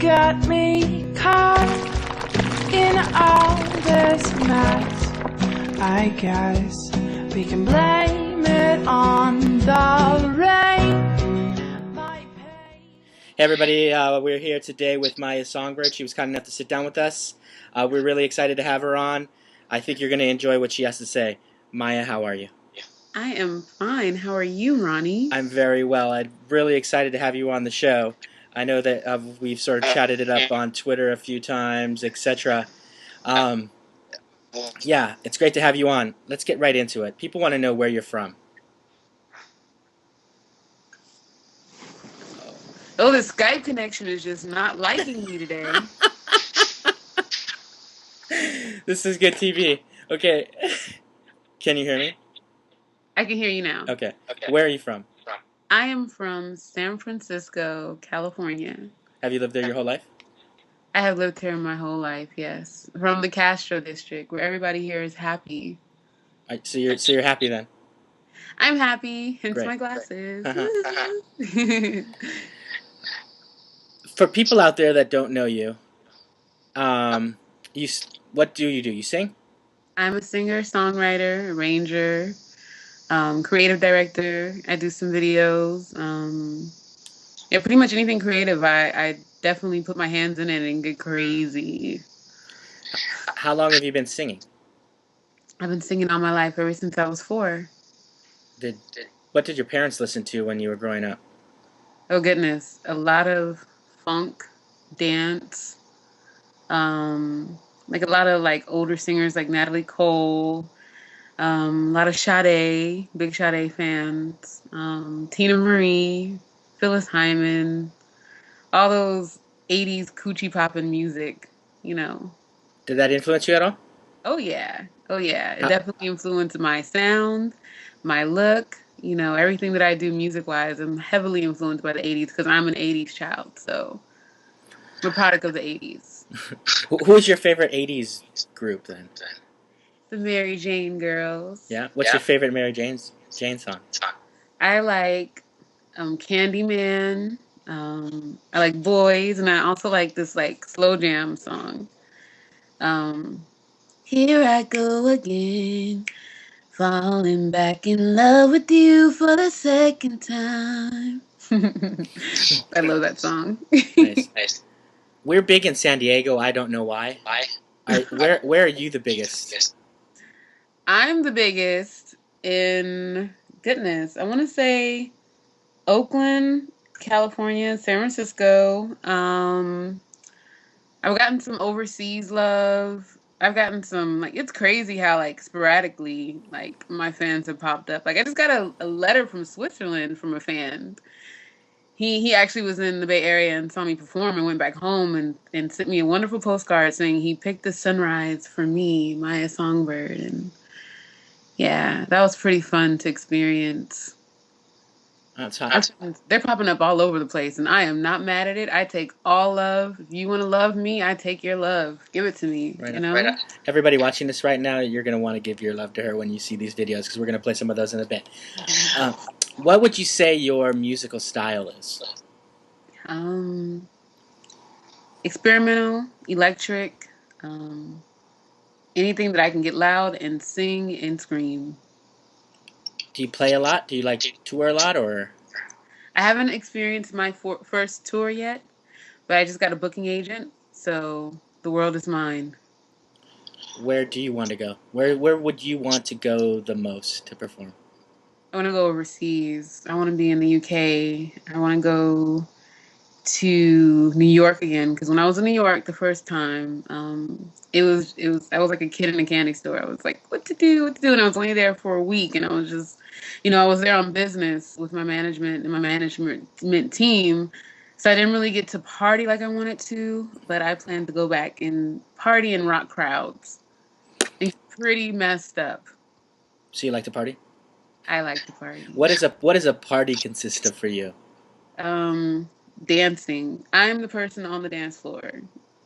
got me caught in all this mess. I guess we can blame it on the rain. Hey everybody, we're here today with Maya Songbird. She was kind enough to sit down with us. We're really excited to have her on. I think you're going to enjoy what she has to say. Maya, how are you? I am fine. How are you, Ronnie? I'm very well. I'm really excited to have you on the show. I know that we've sort of chatted it up on Twitter a few times, etc. Yeah, it's great to have you on. Let's get right into it. People want to know where you're from. Oh, the Skype connection is just not liking me today. This is good TV. Okay. Can you hear me? I can hear you now. Okay. Where are you from? I am from San Francisco, California. Have you lived there your whole life? I have lived here my whole life, yes. From the Castro district, where everybody here is happy. So you're happy then? I'm happy, hence Great. my glasses. For people out there that don't know you, what do? You sing? I'm a singer, songwriter, arranger, creative director. I do some videos. Yeah, pretty much anything creative. I definitely put my hands in it and get crazy. How long have you been singing? I've been singing all my life, ever since I was 4. What did your parents listen to when you were growing up? Oh goodness, a lot of funk, dance, like a lot of like older singers like Natalie Cole, a lot of Sade, big Sade fans, Tina Marie, Phyllis Hyman, all those 80s coochie poppin' music, you know. Did that influence you at all? Oh yeah. It definitely influenced my sound, my look, you know, everything that I do music-wise. I'm heavily influenced by the 80s because I'm an 80s child, so I'm a product of the 80s. Who's your favorite 80s group then? The Mary Jane Girls. Yeah? What's your favorite Mary Jane song? I like Candyman. I like Boys, and I also like this like slow jam song. Here I go again, falling back in love with you for the second time. I love that song. Nice. We're big in San Diego. I don't know why. Where are you the biggest? I'm the biggest in, goodness, I want to say Oakland, California, San Francisco. I've gotten some overseas love. I've gotten some, like, it's crazy how, like, sporadically, like, my fans have popped up. Like, I just got a letter from Switzerland from a fan. He actually was in the Bay Area and saw me perform and went back home and sent me a wonderful postcard saying he picked the sunrise for me, Maya Songbird. And, yeah, that was pretty fun to experience. That's hot. They're popping up all over the place, and I am not mad at it. I take all love. If you want to love me, I take your love. Give it to me, Right you know? Everybody watching this right now, you're going to want to give your love to her when you see these videos because we're going to play some of those in a bit. What would you say your musical style is? Experimental, electric, anything that I can get loud and sing and scream. Do you play a lot? Do you like tour a lot, or? I haven't experienced my first tour yet, but I just got a booking agent, so the world is mine. Where do you want to go? Where would you want to go the most to perform? I want to go overseas. I want to be in the UK. I want to go to New York again, because when I was in New York the first time, I was like a kid in a candy store. I was like, what to do, and I was only there for a week, and I was just, you know, I was there on business with my management and my management team, so I didn't really get to party like I wanted to, but I plan to go back and party in rock crowds. It's pretty messed up. So you like to party? I like to party. What does a party consist of for you? Dancing. I'm the person on the dance floor.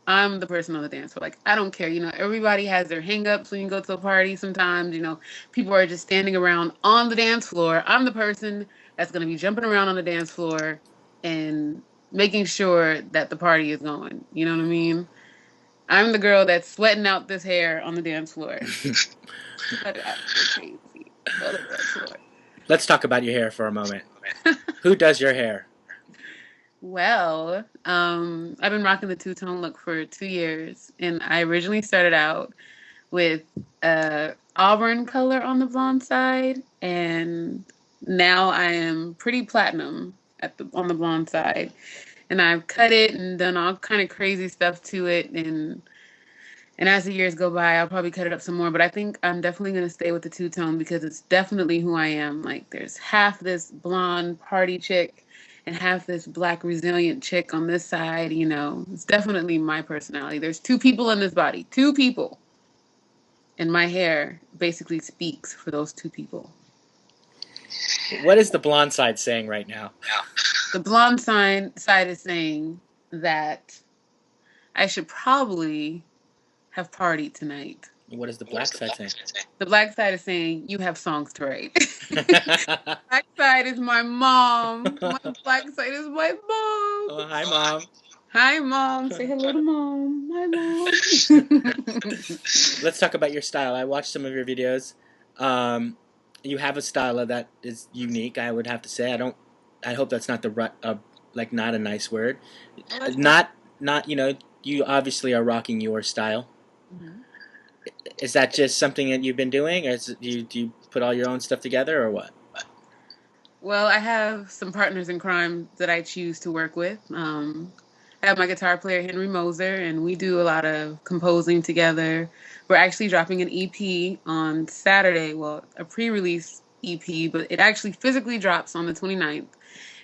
Like, I don't care. You know, everybody has their hang-ups when you go to a party. Sometimes, you know, people are just standing around on the dance floor. I'm the person that's going to be jumping around on the dance floor and making sure that the party is going. You know what I mean? I'm the girl that's sweating out this hair on the dance floor. Sweat it out, go crazy on the dance floor. Let's talk about your hair for a moment. Who does your hair? Well, I've been rocking the two-tone look for 2 years, and I originally started out with auburn color on the blonde side, and now I am pretty platinum on the blonde side. And I've cut it and done all kind of crazy stuff to it, and as the years go by, I'll probably cut it up some more. But I think I'm definitely gonna stay with the two-tone because it's definitely who I am. Like there's half this blonde party chick and half this black resilient chick on this side. You know, it's definitely my personality. There's two people in this body, two people. And my hair basically speaks for those two people. What is the blonde side saying right now? The blonde side is saying that I should probably have partied tonight. What is the black side saying? The black side is saying you have songs to write. Black side is my mom. My black side is my mom. Oh, hi, Mom. Hi, Mom. Say hello to Mom. Hi, Mom. Let's talk about your style. I watched some of your videos. You have a style that is unique, I would have to say. I hope that's not not a nice word. Not, you obviously are rocking your style. Mhm. Is that just something that you've been doing, or do you put all your own stuff together, or what? Well, I have some partners in crime that I choose to work with. I have my guitar player, Henry Moser, and we do a lot of composing together. We're actually dropping an EP on Saturday. Well, a pre-release EP, but it actually physically drops on the 29th.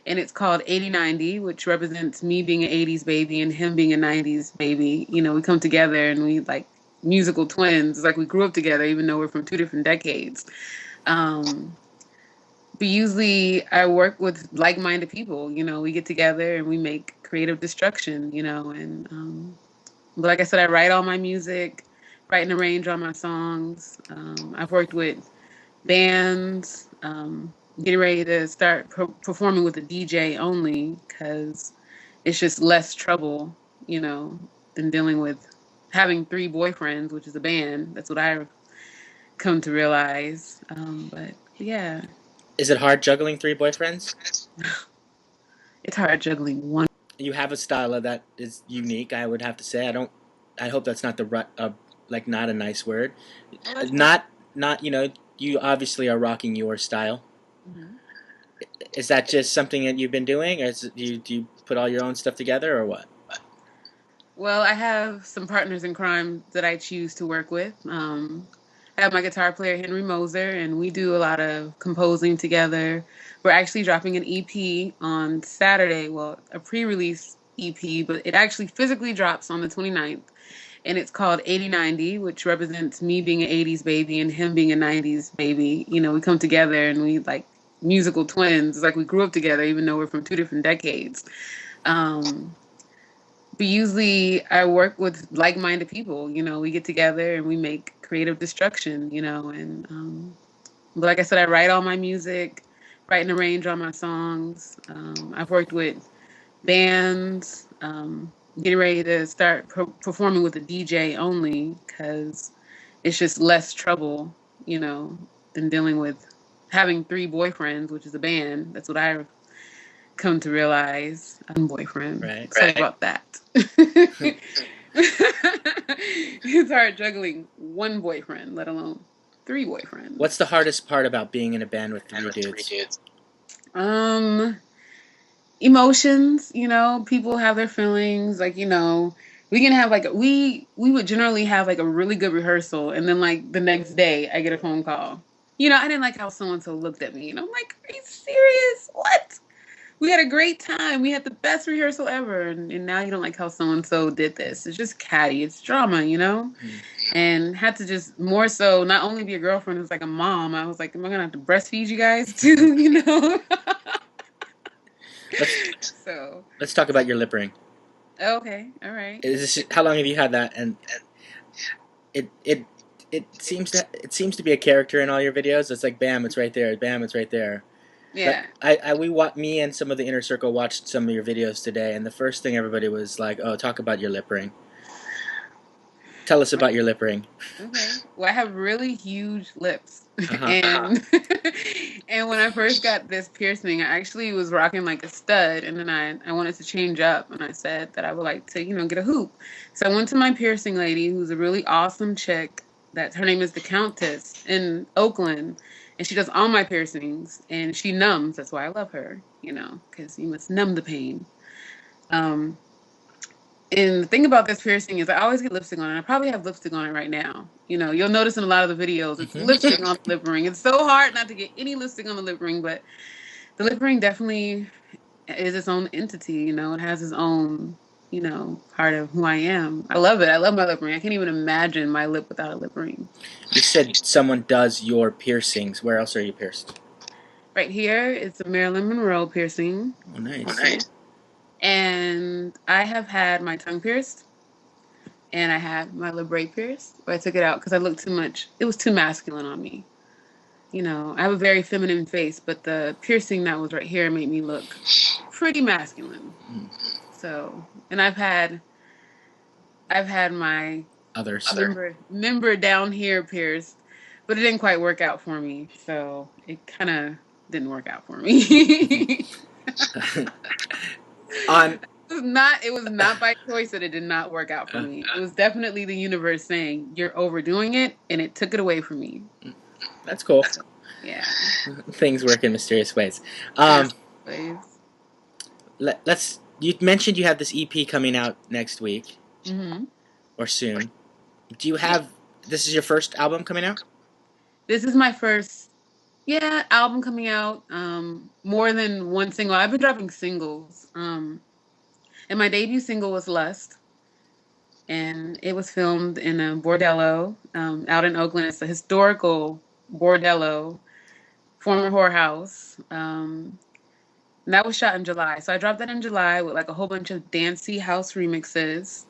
And it's called 8090, which represents me being an 80s baby and him being a 90s baby. You know, we come together and we like musical twins. It's like we grew up together, even though we're from two different decades. But usually I work with like-minded people. You know, we get together and we make creative destruction, you know. And but like I said, I write all my music, write and arrange all my songs. I've worked with bands, getting ready to start performing with a DJ only because it's just less trouble, you know, than dealing with having three boyfriends, which is a band. That's what I've come to realize. But yeah, Is it hard juggling 3 boyfriends? it's hard juggling one. You have a style that is unique, I would have to say. I hope that's not not a nice word. Not, you obviously are rocking your style. Mhm. Is that just something that you've been doing, or do you put all your own stuff together, or what? Well, I have some partners in crime that I choose to work with. I have my guitar player, Henry Moser, and we do a lot of composing together. We're actually dropping an EP on Saturday. Well, a pre-release EP, but it actually physically drops on the 29th. And it's called 8090, which represents me being an 80s baby and him being a 90s baby. You know, we come together and we like musical twins. It's like we grew up together, even though we're from two different decades. But usually I work with like-minded people. You know, we get together and we make creative destruction, you know. And but like I said, I write all my music, write and arrange all my songs. I've worked with bands, getting ready to start performing with a DJ only because it's just less trouble, you know, than dealing with having three boyfriends, which is a band. That's what I've come to realize. Boyfriend. Right. Sorry about that. It's hard juggling one boyfriend, let alone 3 boyfriends. What's the hardest part about being in a band with 3 dudes? Emotions, you know, people have their feelings, like, you know, we can have like we would generally have like a really good rehearsal, and then like the next day I get a phone call. You know, I didn't like how so and so looked at me, and I'm like, are you serious? What? We had a great time. We had the best rehearsal ever, and now you don't like how so and so did this. It's just catty. It's drama, you know. And had to just more so not only be a girlfriend, it's like a mom. I was like, am I gonna have to breastfeed you guys too? You know. Let's talk about your lip ring. Okay, all right. How long have you had that? And it seems to be a character in all your videos. It's like bam, it's right there. Bam, it's right there. Yeah. Me and some of the inner circle watched some of your videos today, and the first thing everybody was like, "Oh, talk about your lip ring. Tell us about your lip ring." Okay. Well, I have really huge lips. Uh-huh. And and when I first got this piercing, I actually was rocking like a stud, and then I wanted to change up, and I said that I would like to, get a hoop. So I went to my piercing lady, who's a really awesome chick. That her name is the Countess in Oakland, and she does all my piercings, and she numbs. That's why I love her, because you must numb the pain. Um, And the thing about this piercing is I always get lipstick on it. I probably have lipstick on it right now. You'll notice in a lot of the videos, it's lipstick on the lip ring. It's so hard not to get any lipstick on the lip ring, but the lip ring definitely is its own entity. It has its own, part of who I am. I love it. I love my lip ring. I can't even imagine my lip without a lip ring. You said someone does your piercings. Where else are you pierced? Right here, it's a Marilyn Monroe piercing. Oh, nice. And I have had my tongue pierced. And I had my labret pierced, but I took it out because I looked too much. It was too masculine on me. I have a very feminine face, but the piercing that was right here made me look pretty masculine. So, and I've had my Others. member down here pierced, but it didn't quite work out for me. So it kind of didn't work out for me. It was not by choice that it did not work out for me. It was definitely the universe saying, you're overdoing it, and it took it away from me. That's cool. Yeah. Things work in mysterious ways. You mentioned you have this EP coming out next week. Mm-hmm. Or soon. This is your first album coming out? This is my first, album coming out. More than one single. I've been dropping singles. And my debut single was Lust. And it was filmed in a bordello out in Oakland. It's a historical bordello, former whorehouse. And that was shot in July. So I dropped that in July with like a whole bunch of dancey house remixes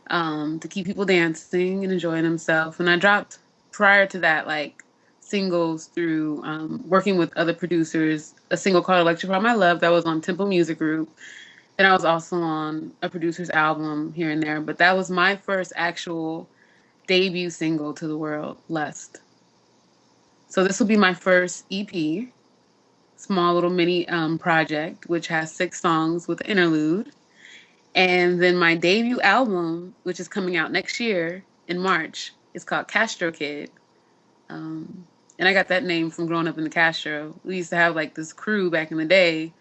to keep people dancing and enjoying themselves. And I dropped prior to that like singles through working with other producers. A single called Electrify My Love that was on Temple Music Group. And I was also on a producer's album here and there. But that was my first actual debut single to the world, Lust. So this will be my first EP, small little mini project, which has 6 songs with an interlude. And then my debut album, which is coming out next year in March, is called Castro Kid. And I got that name from growing up in the Castro. We used to have like this crew back in the day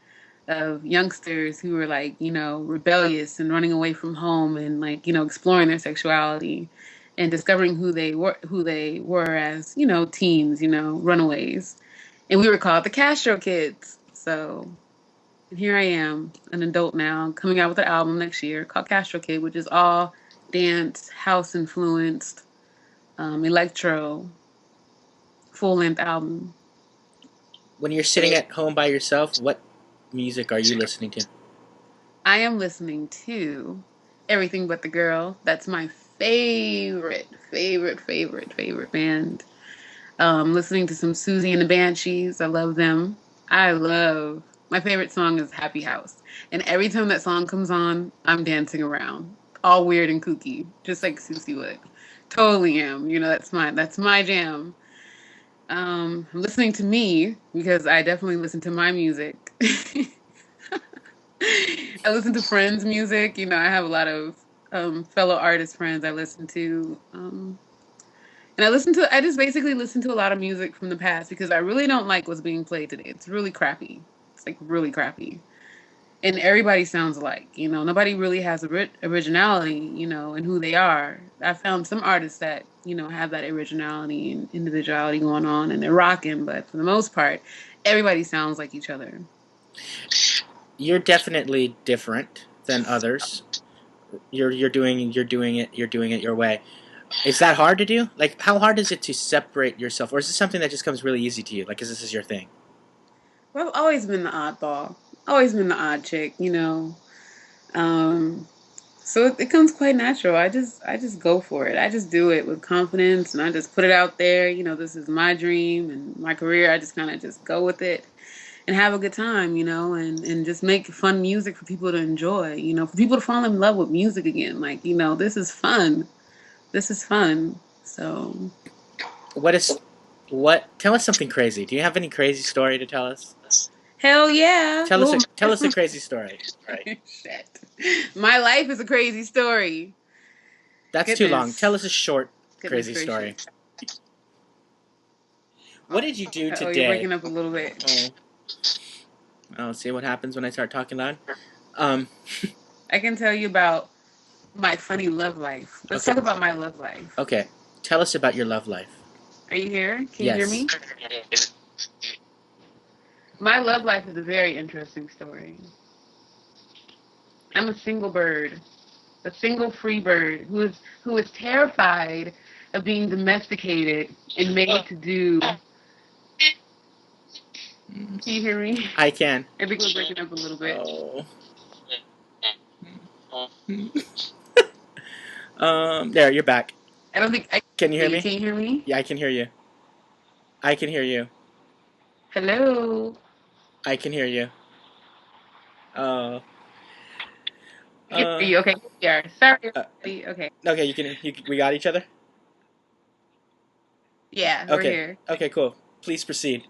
of youngsters who were like, rebellious and running away from home and like, exploring their sexuality and discovering who they were as, teens, runaways. And we were called the Castro Kids. So here I am, an adult now, coming out with an album next year called Castro Kid, which is all dance, house influenced, electro, full-length album. When you're sitting at home by yourself, what music are you listening to? I am listening to Everything But the Girl. That's my favorite band. Listening to some Susie and the Banshees. I love them. My favorite song is Happy House. And every time that song comes on, I'm dancing around. All weird and kooky. Just like Susie would. Totally am. That's my jam. I'm listening to me because I definitely listen to my music. I listen to friends' music. I have a lot of fellow artist friends I listen to. And I just basically listen to a lot of music from the past because I really don't like what's being played today. It's really crappy. It's like really crappy. And everybody sounds alike. Nobody really has originality, in who they are. I found some artists that, have that originality and individuality going on and they're rocking, but for the most part, everybody sounds like each other. You're definitely different than others. You're doing it your way. Is that hard to do? Like, how hard is it to separate yourself? Or is this something that just comes really easy to you? Like, this is your thing? Well, I've always been the oddball. Always been the odd chick, So it comes quite natural. I just go for it. I just do it with confidence, and I just put it out there. This is my dream and my career. I just kind of just go with it. and have a good time, and just make fun music for people to enjoy, for people to fall in love with music again. Like, this is fun. This is fun. So, Tell us something crazy. Do you have any crazy story to tell us? hell yeah. Tell us a crazy story. Shit. My life is a crazy story. That's too long. Tell us a short crazy Goodness story. gracious. What did you do today? Oh, you're breaking up a little bit. Oh, see what happens when I start talking loud? I can tell you about my funny love life. Let's talk about my love life. Okay. Tell us about your love life. Are you here? Can Yes. you hear me? My love life is a very interesting story. I'm a single bird, a single free bird who is terrified of being domesticated and made to do. Can you hear me? I can. I think we're breaking up a little bit. There, you're back. I don't think. Can you hear me? Can you hear me? Yeah, I can hear you. I can hear you. Hello. I can hear you. Okay. Yeah. Sorry. Okay. Okay, we got each other? Yeah, we're Okay. here. Okay, cool. Please proceed.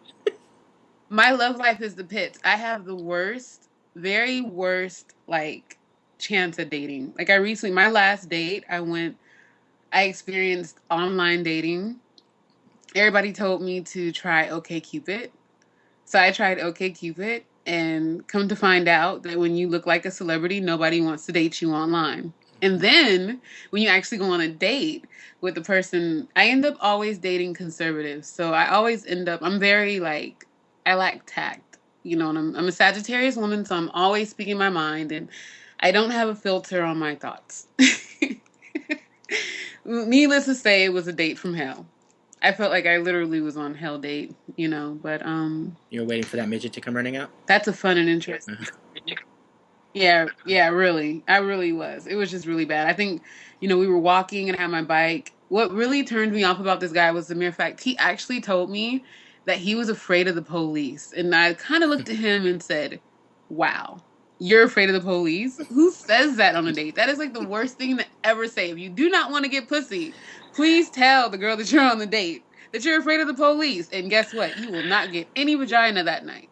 My love life is the pits. I have the worst, very worst, chance of dating. Like, my last date, I experienced online dating. Everybody told me to try OkCupid. So I tried OkCupid, and come to find out that when you look like a celebrity, nobody wants to date you online. And then when you actually go on a date with the person, I end up always dating conservatives. So I always end up, I lack tact, and I'm a Sagittarius woman, so I'm always speaking my mind, and I don't have a filter on my thoughts. Needless to say, it was a date from hell. I felt like I literally was on hell date, but You were waiting for that midget to come running out? that's a fun and interesting. Yeah, really. I really was. It was just really bad. I think, we were walking and I had my bike. What really turned me off about this guy was the mere fact he actually told me that he was afraid of the police. And I kind of looked at him and said, wow, you're afraid of the police? Who says that on a date? That is like the worst thing to ever say. If you do not want to get pussy, please tell the girl that you're on the date that you're afraid of the police. And guess what? You will not get any vagina that night.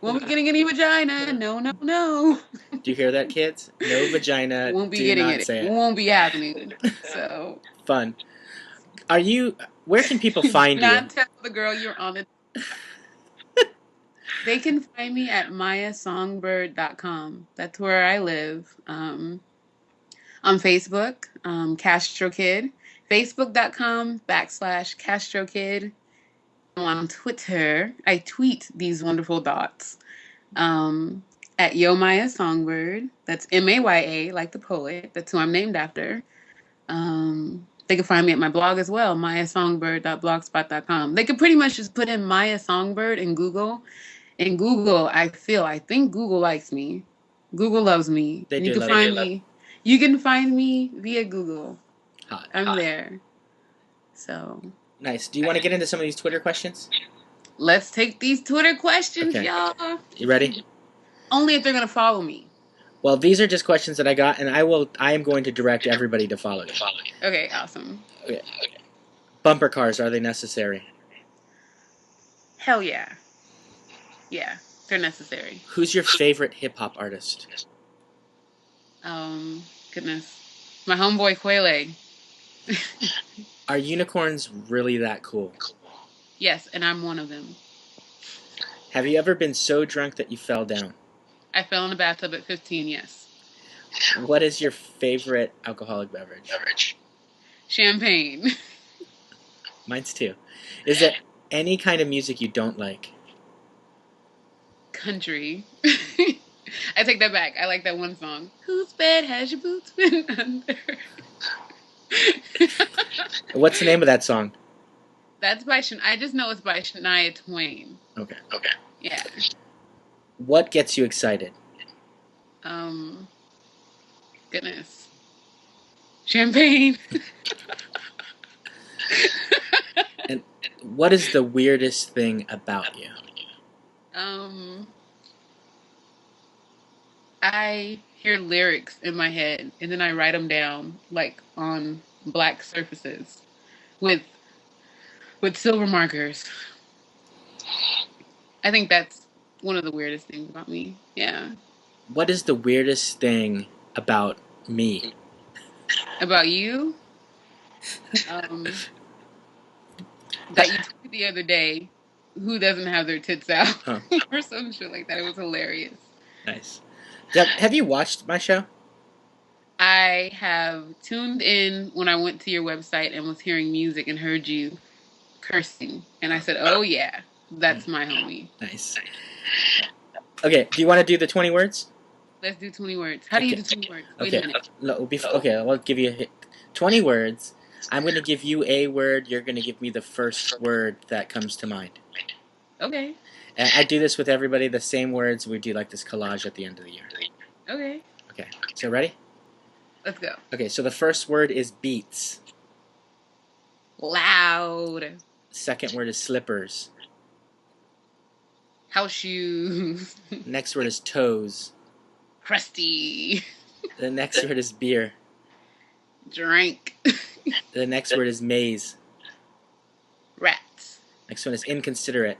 Won't be getting any vagina. No. Do you hear that, kids? No vagina. Won't be getting it. It won't be happening. So fun. Where can people find you? Not tell the girl you're on it. They can find me at mayasongbird.com. That's where I live. On Facebook, Castro Kid. Facebook.com/Castro Kid. On Twitter, I tweet these wonderful dots at Yo Maya Songbird. That's Maya, like the poet. That's who I'm named after. They can find me at my blog as well, mayasongbird.blogspot.com. They can pretty much just put in Maya Songbird in Google. In Google, I think Google likes me. Google loves me. You can find me. You can find me via Google. I'm there. So nice. Do you want to get into some of these Twitter questions? Let's take these Twitter questions, y'all. You ready? Only if they're gonna follow me. Well, these are just questions that I got, and I am going to direct everybody to follow you. Okay, awesome. Okay. Bumper cars, are they necessary? Hell yeah. Yeah, they're necessary. Who's your favorite hip-hop artist? Goodness. My homeboy Quele. Are unicorns really that cool? Yes, and I'm one of them. Have you ever been so drunk that you fell down? I fell in a bathtub at 15, yes. What is your favorite alcoholic beverage? Champagne. Mine's too. Is there any kind of music you don't like? Country. I take that back. I like that one song. Whose bed has your boots been under? What's the name of that song? That's by I just know it's by Shania Twain. Okay. Yeah. What gets you excited? Goodness. Champagne. And what is the weirdest thing about you? Um, I hear lyrics in my head and then I write them down like on black surfaces with silver markers. I think that's one of the weirdest things about me. Yeah. What is the weirdest thing about me? About you? Um, that you tweeted the other day, who doesn't have their tits out? Huh. Or some shit like that. It was hilarious. Nice. Have you watched my show? I have tuned in when I went to your website and was hearing music and heard you cursing. And I said, oh yeah, that's my homie. Nice. Okay, do you want to do the 20 words? Let's do 20 words. How do you do 20 words? Wait a minute. Okay, I'll give you a hit. 20 words. I'm going to give you a word. You're going to give me the first word that comes to mind. Okay. And I do this with everybody, the same words. We do like this collage at the end of the year. Okay. Okay, so ready? Let's go. Okay, so the first word is beats. Loud. Second word is slippers. House shoes. Next word is toes. Crusty. The next word is beer. Drink. The next word is maze. Rats. Next one is inconsiderate.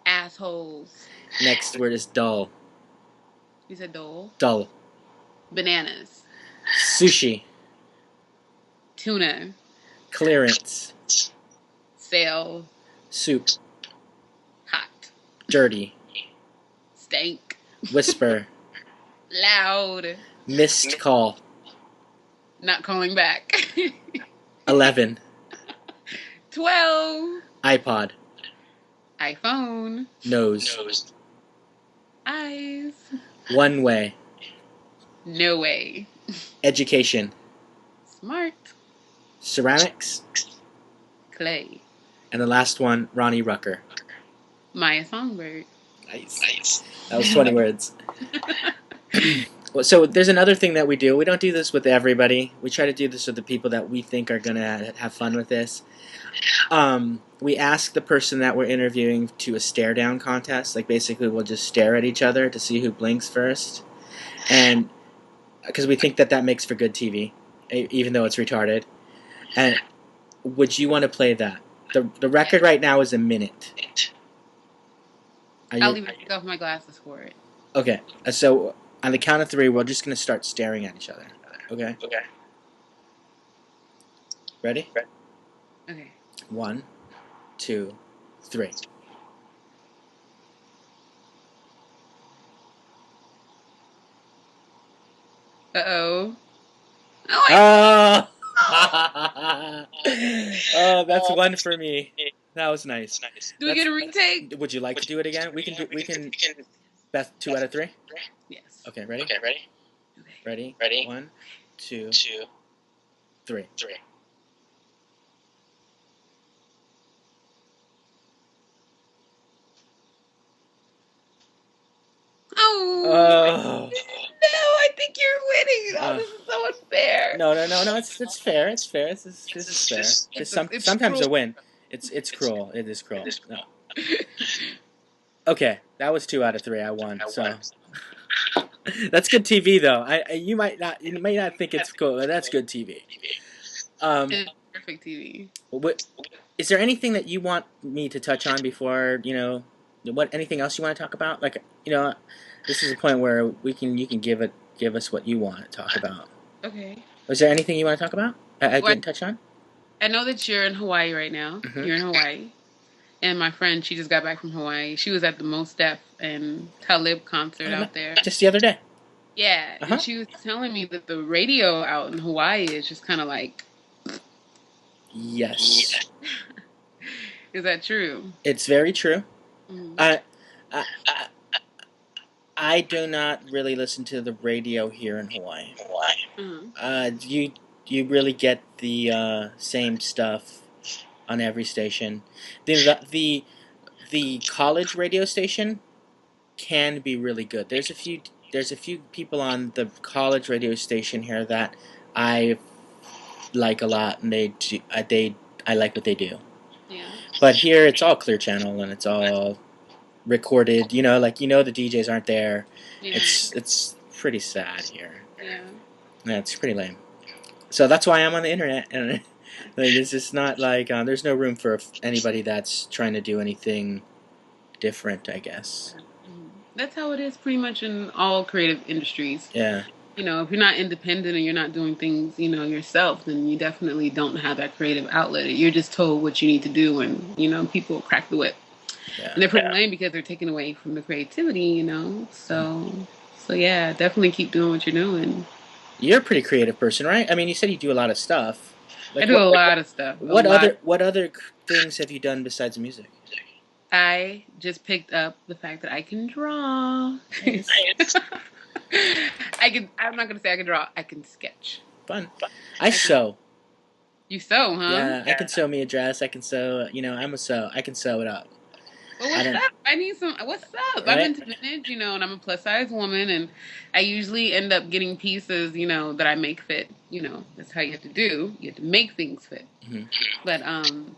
Assholes. Next word is dull. You said dole. Dull. Bananas. Sushi. Tuna. Clearance. Sale. Soup. Hot. Dirty. Stank. Whisper. Loud. Missed call. Not calling back. 11. 12. iPod. iPhone. Nose. Eyes. One way. No way. Education. Smart. Ceramics. Clay. And the last one, Ronnie Rucker. Maya Songbird. Nice. That was 20 words. So there's another thing that we do. We don't do this with everybody. We try to do this with the people that we think are going to have fun with this. We ask the person that we're interviewing to a stare down contest. Like basically we'll just stare at each other to see who blinks first. And because we think that makes for good TV, even though it's retarded. And would you want to play that? The record right now is a minute. I'll even take off my glasses for it. Okay, so on the count of 3, we're just going to start staring at each other. Okay? Okay. Ready? Okay. 1, 2, 3. Uh-oh. Oh! Oh, that's one for me. That was nice. Do we get a retake? Would you like to do it again? We can best 2 out of 3? Yes. Okay, ready? Okay. Ready? 1, 2, 3. Oh. No, I think you're winning. Oh, this is so unfair. No. It's fair. It's fair. This is fair. Sometimes a win. It's cruel. It is cruel. No. Okay, that was 2 out of 3. I won. So that's good TV, though. You may not think it's cool, but that's good TV. It's perfect TV. Is there anything that you want me to touch on before anything else you want to talk about? Like this is a point where you can give us what you want to talk about. Okay. Was there anything you want to talk about? I didn't touch on. I know that you're in Hawaii right now. Mm-hmm. You're in Hawaii. And my friend, she just got back from Hawaii. She was at the Mos Def and Talib concert out there. Just the other day. Yeah. And she was telling me that the radio out in Hawaii is just kind of like... Yes. Is that true? It's very true. Mm-hmm. I do not really listen to the radio here in Hawaii. Mm-hmm. You really get the same stuff on every station. The college radio station can be really good. There's a few people on the college radio station here that I like a lot, and I like what they do. Yeah. But here it's all Clear Channel, and it's all recorded. You know, like the DJs aren't there. Yeah. It's pretty sad here. Yeah. Yeah, it's pretty lame. So that's why I'm on the internet, and like, it's just not like there's no room for anybody that's trying to do anything different, I guess. That's how it is pretty much in all creative industries. Yeah. You know, if you're not independent and you're not doing things, you know, yourself, then you definitely don't have that creative outlet. You're just told what you need to do, and, you know, people crack the whip. Yeah. And they're pretty lame because they're taking away from the creativity, you know. So yeah, definitely keep doing what you're doing. You're a pretty creative person, right? I mean, you said you do a lot of stuff. I do a lot of stuff. What other things have you done besides music? I just picked up the fact that I can draw. Nice. I'm not gonna say I can draw. I can sketch. Fun. I sew. You sew, huh? Yeah, I can sew me a dress. I can sew. You know, I can sew it up. Well, what's up? I need some. What's up? Right? I'm into vintage, you know, and I'm a plus size woman, and I usually end up getting pieces, you know, that I make fit. You know, that's how you have to do. You have to make things fit. Mm-hmm.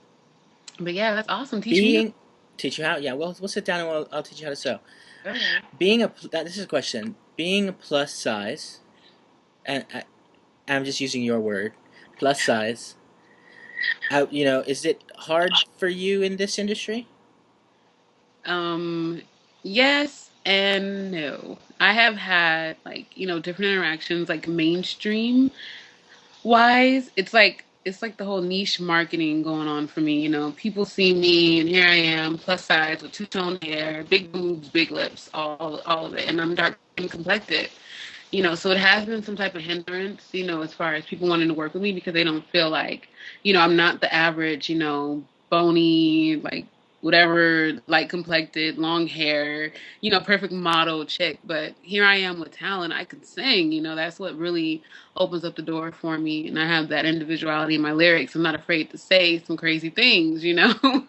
But yeah, that's awesome. Teach you how? Yeah, we'll sit down and I'll teach you how to sew. Okay. This is a question. Being a plus size, and I'm just using your word, plus size. You know, is it hard for you in this industry? Yes and no. I have had, like, you know, different interactions, like mainstream wise. It's like the whole niche marketing going on for me. You know, people see me and here I am, plus size with two-tone hair, big boobs, big lips, all of it, and I'm dark and complected. You know, so it has been some type of hindrance, you know, as far as people wanting to work with me because they don't feel like, you know, I'm not the average, you know, bony, like whatever, light complected, long hair, you know, perfect model chick. But here I am with talent. I can sing, you know, that's what really opens up the door for me. And I have that individuality in my lyrics. I'm not afraid to say some crazy things, you know.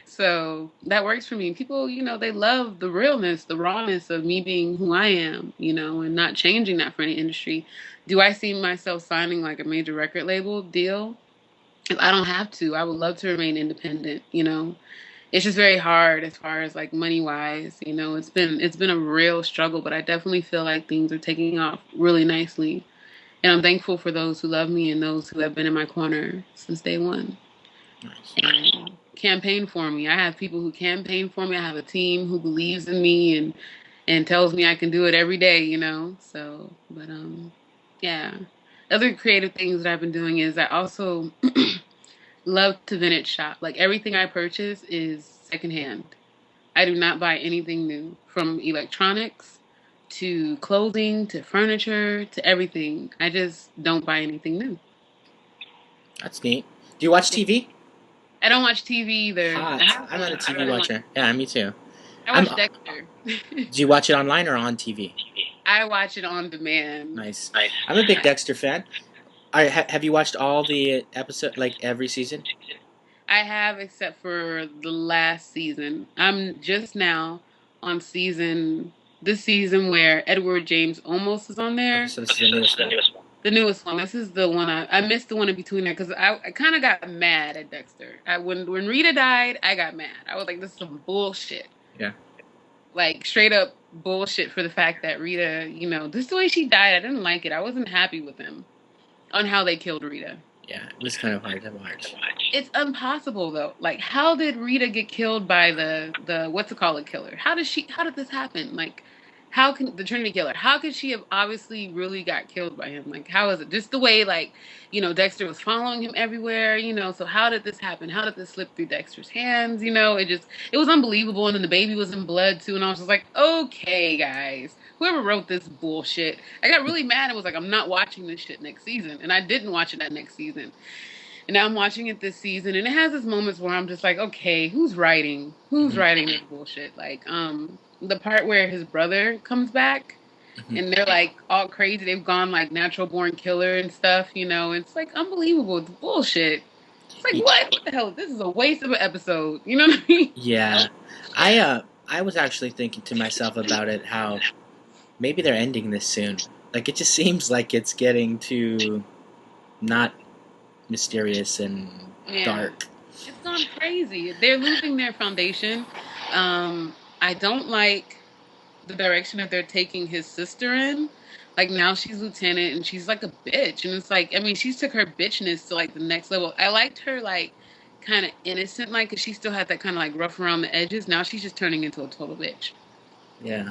So that works for me. People, you know, they love the realness, the rawness of me being who I am, you know, and not changing that for any industry. Do I see myself signing like a major record label deal? If I don't have to, I would love to remain independent, you know. It's just very hard as far as like money wise, you know. It's been a real struggle, but I definitely feel like things are taking off really nicely. And I'm thankful for those who love me and those who have been in my corner since day one. Nice. And campaign for me. I have people who campaign for me. I have a team who believes in me and tells me I can do it every day, you know. So, but yeah. Other creative things that I've been doing is I also love to vintage shop. Like everything I purchase is secondhand. I do not buy anything new, from electronics to clothing to furniture to everything. I just don't buy anything new. That's neat. Do you watch TV? I don't watch TV either. I'm not a TV watcher. Yeah, me too. I watch Dexter. Do you watch it online or on TV? I watch it on demand. Nice. I'm a big Dexter fan. Have you watched all the episodes, like every season? I have, except for the last season. I'm just now on this season where Edward James Olmos is on there. Okay, so this is the newest one. The newest one. This is the one I missed the one in between there because I kind of got mad at Dexter. When Rita died, I got mad. I was like, this is some bullshit. Yeah. Like straight up bullshit for the fact that Rita, you know, this is the way she died. I didn't like it. I wasn't happy with them on how they killed Rita. Yeah, it was kind of hard to watch. It's impossible though. Like, how did Rita get killed by the what's it called, killer? How did this happen? Like, how can the Trinity killer? How could she have obviously really got killed by him? Like, how is it? Just the way, like, you know, Dexter was following him everywhere, you know, so how did this happen? How did this slip through Dexter's hands? You know, it was unbelievable. And then the baby was in blood too. And I was just like, okay, guys, whoever wrote this bullshit. I got really mad. It was like, I'm not watching this shit next season. And I didn't watch it that next season. And now I'm watching it this season. And it has its moments where I'm just like, okay, who's writing? Who's writing this bullshit? Like, the part where his brother comes back and they're like all crazy. They've gone like natural born killer and stuff, you know. It's like unbelievable. It's bullshit. It's like, what the hell? This is a waste of an episode. You know what I mean? Yeah. I was actually thinking to myself about it, how maybe they're ending this soon. Like, it just seems like it's getting too not mysterious and dark. It's gone crazy. They're losing their foundation I don't like the direction that they're taking his sister in. Like, now she's lieutenant and she's like a bitch, and it's like, I mean, she took her bitchness to like the next level. I liked her like kind of innocent, like, because she still had that kind of like rough around the edges. Now she's just turning into a total bitch. Yeah.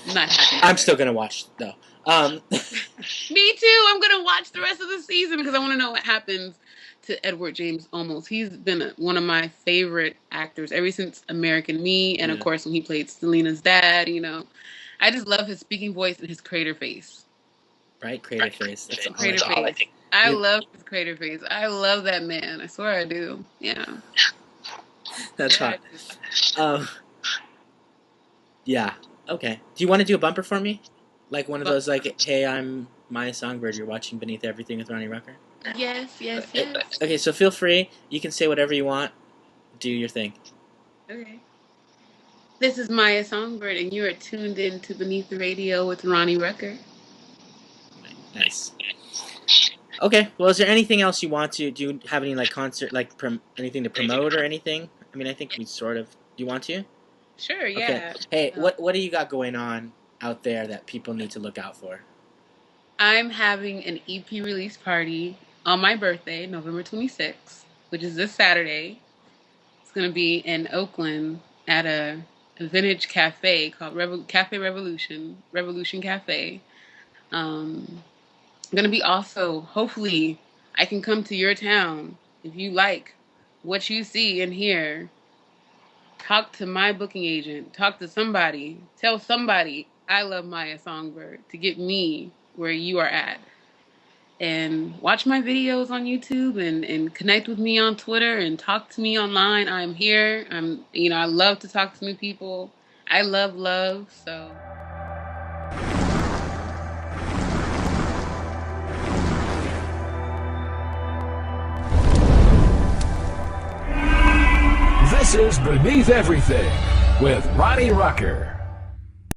I'm not happy. I'm still gonna watch though. Me too. I'm gonna watch the rest of the season because I want to know what happens to Edward James Olmos. He's been one of my favorite actors ever since American Me, and of course when he played Selena's dad. You know, I just love his speaking voice and his crater face. Right, crater face. That's Crater face. I love his crater face. I love that man. I swear I do. Yeah. That's hot. Yeah. Okay. Do you want to do a bumper for me? Like one of those, like, hey, I'm Maya Songbird. You're watching Beneath Everything with Ronnie Rucker. Yes. Okay, so feel free. You can say whatever you want. Do your thing. Okay. This is Maya Songbird, and you are tuned in to Beneath the Radio with Ronnie Rucker. Nice. Okay. Well, is there anything else you want to? Do you have any like concert, like anything to promote or anything? I mean, I think we sort of. Do you want to? Sure. Yeah. Okay. Hey, what do you got going on out there that people need to look out for? I'm having an EP release party on my birthday, November 26th, which is this Saturday. It's going to be in Oakland at a vintage cafe called Cafe Revolution Cafe. I'm going to be also, hopefully, I can come to your town if you like what you see and hear. Talk to my booking agent. Talk to somebody. Tell somebody I love Maya Songbird to get me where you are at. And watch my videos on YouTube and connect with me on Twitter and talk to me online. I'm here. I love to talk to new people. I love, so. This is Beneath Everything with Ronnie Rucker.